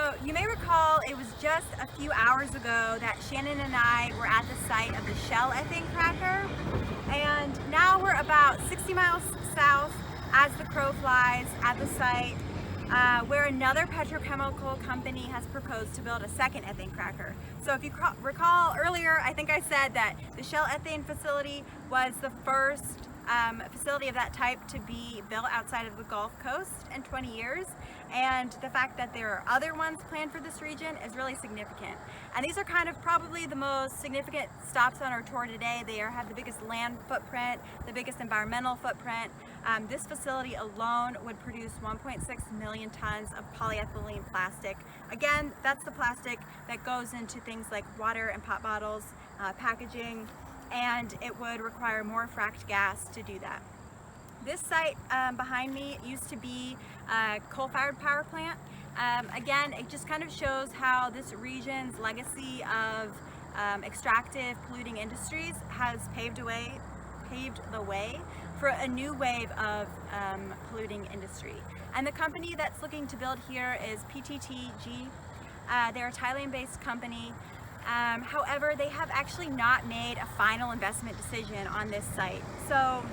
So you may recall it was just a few hours ago that Shannon and I were at the site of the Shell ethane cracker, and now we're about 60 miles south as the crow flies at the site where another petrochemical company has proposed to build a second ethane cracker. So if you recall earlier, I think I said that the Shell ethane facility was the first facility of that type to be built outside of the Gulf Coast in 20 years, and the fact that there are other ones planned for this region is really significant. And these are kind of probably the most significant stops on our tour today. They have the biggest land footprint, the biggest environmental footprint. This facility alone would produce 1.6 million tons of polyethylene plastic. Again, that's the plastic that goes into things like water and pop bottles, packaging, and it would require more fracked gas to do that. This site behind me used to be a coal-fired power plant. Again, it just kind of shows how this region's legacy of extractive polluting industries has paved the way for a new wave of polluting industry. And the company that's looking to build here is PTT. They're a Thailand-based company. However, they have actually not made a final investment decision on this site. So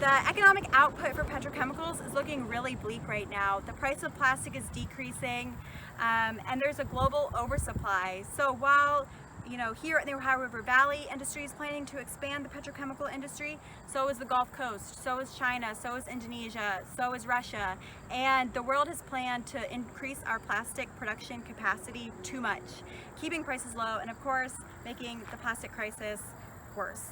the economic output for petrochemicals is looking really bleak right now. The price of plastic is decreasing, and there's a global oversupply. So while here in the Ohio River Valley, industry is planning to expand the petrochemical industry, so is the Gulf Coast, so is China, so is Indonesia, so is Russia, and the world has planned to increase our plastic production capacity too much, keeping prices low and of course making the plastic crisis worse.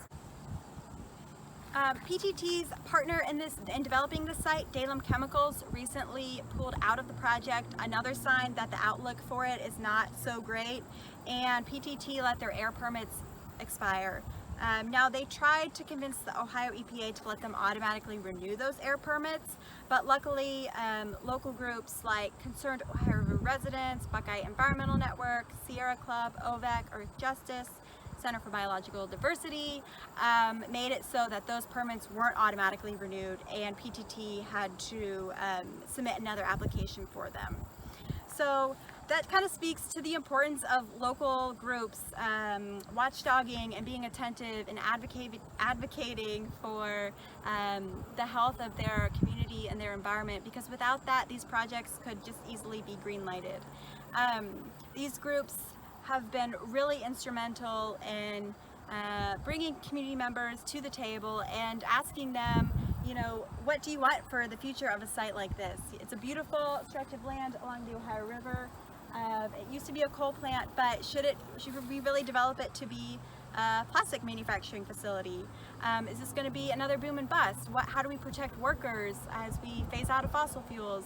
PTT's partner in developing this site, Dilles Chemicals, recently pulled out of the project. Another sign that the outlook for it is not so great, and PTT let their air permits expire. Now they tried to convince the Ohio EPA to let them automatically renew those air permits, but luckily local groups like Concerned Ohio River Residents, Buckeye Environmental Network, Sierra Club, OVEC, Earth Justice, Center for Biological Diversity made it so that those permits weren't automatically renewed, and PTT had to submit another application for them. So that kind of speaks to the importance of local groups watchdogging and being attentive and advocating for the health of their community and their environment, because without that, these projects could just easily be green-lighted. These groups have been really instrumental in bringing community members to the table and asking them, what do you want for the future of a site like this? It's a beautiful stretch of land along the Ohio River. It used to be a coal plant, but should we really develop it to be a plastic manufacturing facility? Is this going to be another boom and bust? How do we protect workers as we phase out of fossil fuels?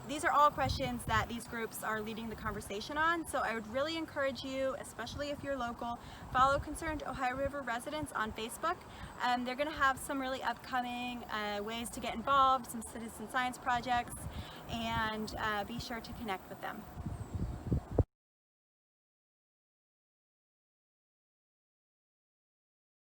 These are all questions that these groups are leading the conversation on, so I would really encourage you, especially if you're local, follow Concerned Ohio River Residents on Facebook. They're going to have some really upcoming ways to get involved, some citizen science projects, and be sure to connect with them.